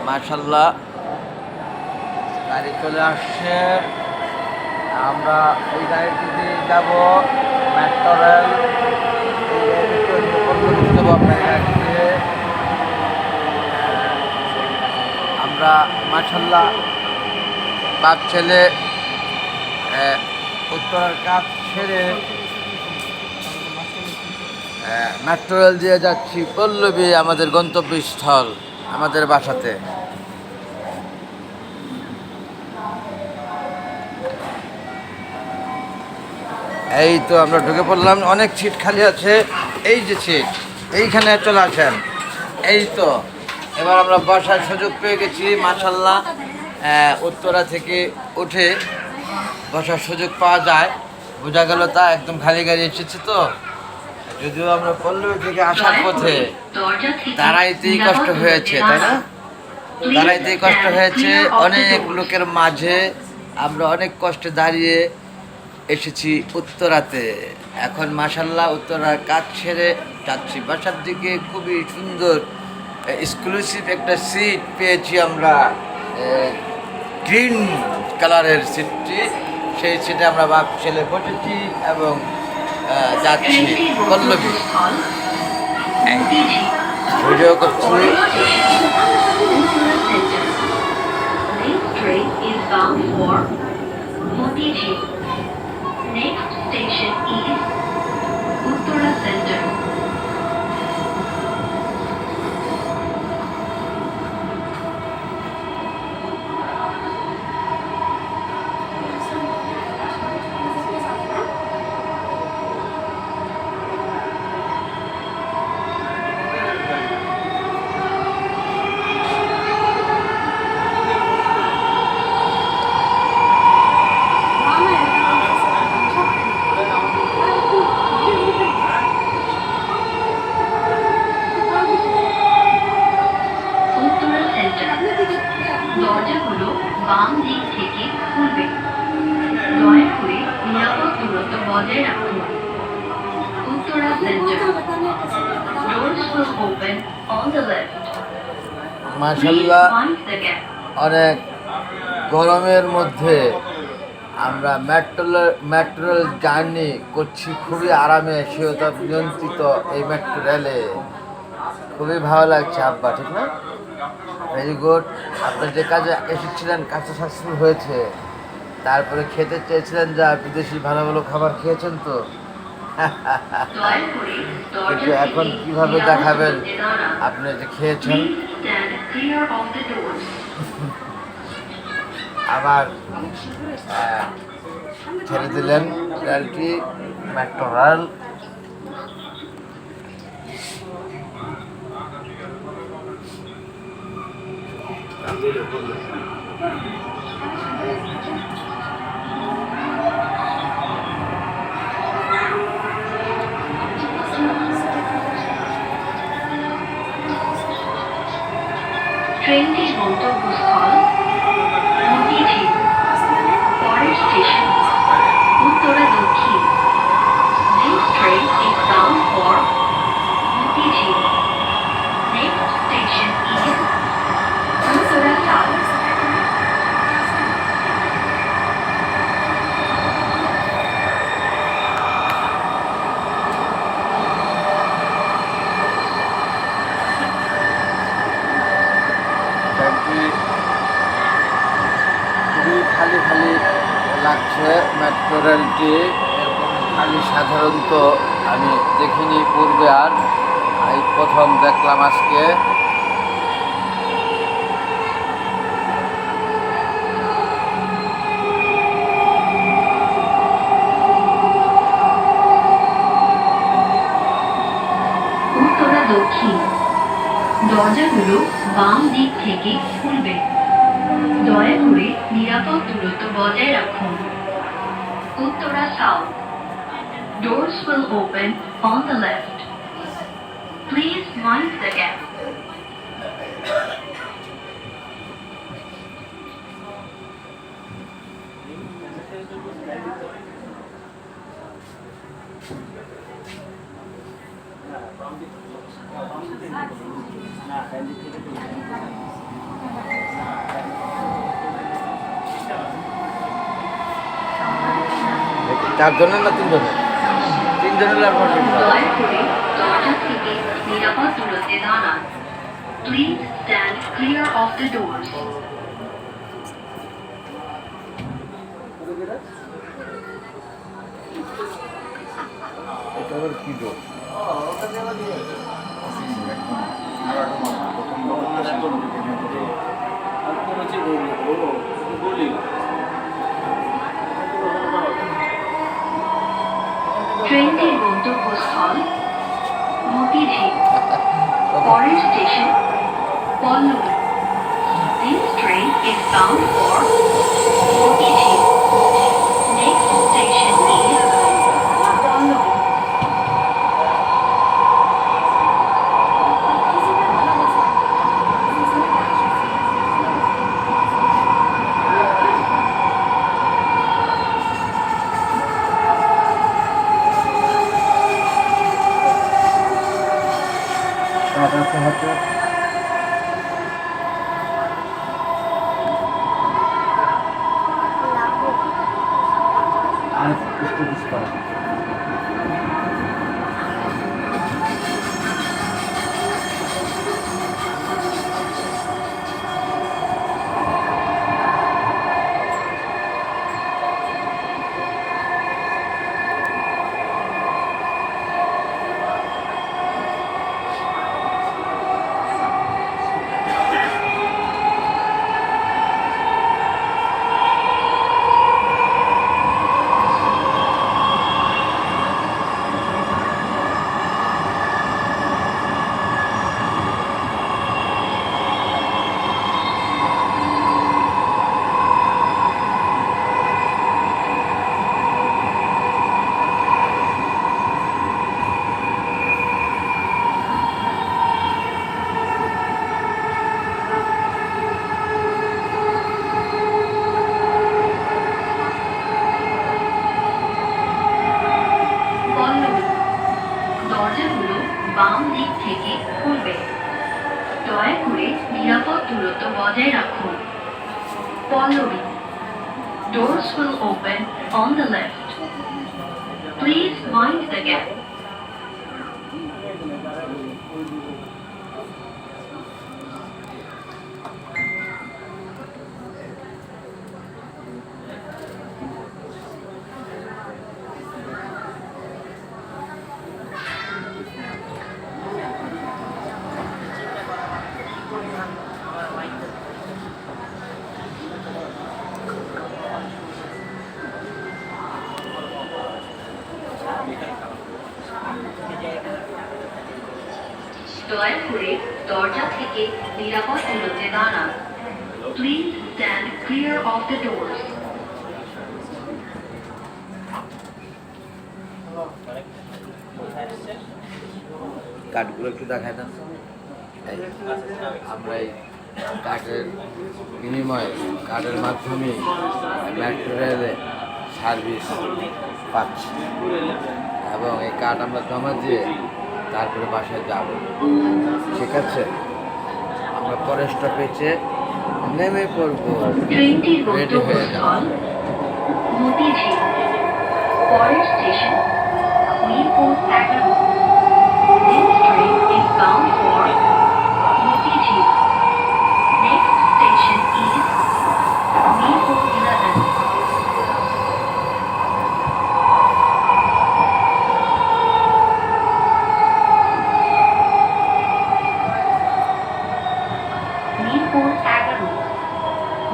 মাশাআল্লাহ গাড়ি চলে আসছে। আমরা এই গাড়িটিতে যাব মেট্রো রেল। আমরা মাশাআল্লাহ বাপ ছেলে উত্তরার কাজ ছেড়ে মেট্রো রেল দিয়ে যাচ্ছি পল্লবী, আমাদের গন্তব্যস্থল, আমাদের বাসাতে। এই তো আমরা ঢুকে পড়লাম, অনেক সিট খালি আছে। এই যে সিট, এইখানে চলে আসেন। এই তো এবার আমরা বসার সুযোগ পেয়ে গেছি মাশাআল্লাহ। উত্তরা থেকে উঠে বসার সুযোগ পাওয়া যায়, বোঝা গেল তা। একদম খালি গাড়ি এসেছে তো, যদিও আমরা পল্লবী থেকে আসার পথে দাঁড়াইতেই কষ্ট হয়েছে, তাই না? দাঁড়াইতেই কষ্ট হয়েছে, অনেক লোকের মাঝে আমরা অনেক কষ্টে দাঁড়িয়ে এসেছি উত্তরাতে। এখন মাশাআল্লাহ উত্তরার কাজ ছেড়ে যাচ্ছি বাসার দিকে। খুবই সুন্দর এক্সক্লুসিভ একটা সিট পেয়েছি আমরা, গ্রিন কালারের সিটটি। সেই সিটে আমরা বাপ ছেলে বসেছি এবং যাচ্ছি পল্লবী। ভিডিও করছি। Next station is Uttara Center. দরজাগুলো বাম দিক থেকে খুলবে। দয়া করে নিরাপদ দূরত্ব বজায় রাখুন। Uttara centre. Doors will open on the left. মাশাআল্লাহ অনেক গরমের মধ্যে আমরা মেট্রো রেল জার্নি করছি খুবই আরামে, শীততাপ নিয়ন্ত্রিত এই মেট্রো রেলে। খুবই ভালো লাগছে আব্বা, ঠিক না? Very good. আপনার যে কাজে এসেছিলেন কাজটা সাকসেসফুল হয়েছে। তারপরে খেতে চেয়েছিলেন যা বিদেশি ভালো ভালো খাবার খেয়েছেন তো। কিন্তু এখন কিভাবে দেখাবেন আপনি যে খেয়েছেন? আবার ছেড়ে দিলেন রেলটি, মেট্রো রেল। ট্রেনটির গন্তব্যস্থল মতিঝিল। পরের স্টেশন উত্তরা দক্ষিণ। This train is bound for Motijheel. Next station is Uttara south. খুবই খালি খালি লাগছে মেট্রো রেলটি। এরকম খালি সাধারণত আমি দেখিনি পূর্বে, আর এই প্রথম দেখলাম আজকে। উত্তরা দক্ষিণ। দরজাগুলো বাম দিক থেকে খুলবে। দয়া করে নিরাপদ দূরত্ব বজায় রাখুন। Uttara south. Doors will open on the left. Please mind the gap. 4 জনের না 3 জনের? 3 জনের আপনার দয়া করে দরজা থেকে নিরাপদ দূরত্বে দাঁড়ান। Please stand clear of the doors. এটা আবার কি ডোর? ট্রেনটির গন্তব্যস্থল মতিঝিল। পরের station Pallabi. This train is bound for Motichil. Next station is Palloli. Pallabi. দরজাগুলো বাম দিক থেকে খুলবে। দয়া করে নিরাপদ দূরত্ব বজায় রাখুন। Pallavi. Doors will open on the left. Please mind the gap. দয়া করে দরজা থেকে নিরাপদ দূরত্বে দাঁড়ান। Please stand clear of the doors. কাঠগুলো একটু দেখায় দেন। এই, আমরা এই কাঠের বিনিময়ে কাঠের মাধ্যমে মেট্রো রেলে সার্ভিস পাচ্ছি এবং এই কাঠ আমরা জমা দিয়ে তারপরে বাসায় যাব। ঠিক আছে, আমরা পরের স্টপেজে নেমে পড়বো। ট্রেনটির রেডি হয়ে যাও। গন্তব্যস্থল মতিঝিল। পরের station Mirpur 11। This train is bound for Motichil. Next station is Mirpur 11. Mirpur 11।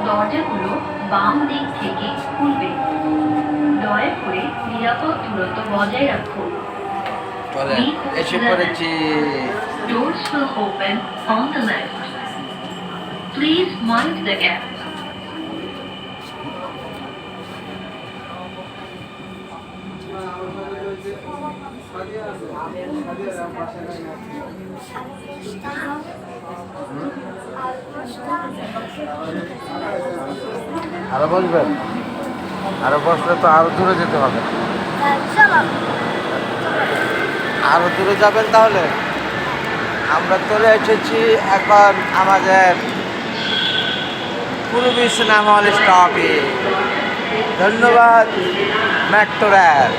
দরজাগুলো বাম দিক থেকে খুলবে। দয়া করে নিরাপদ দূরত্ব বজায় রাখুন। চলে এসে পড়েছি। Doors will open on the left. Please mind the gap. আরো বসবেন? আরো বসলে তো আরো দূরে যেতে হবে। আরো দূরে যাবেন তাহলে? আমরা চলে এসেছি এখন আমাদের পূর্বী সিনেমা হল স্টপে। ধন্যবাদ ম্যাক্টোরাল।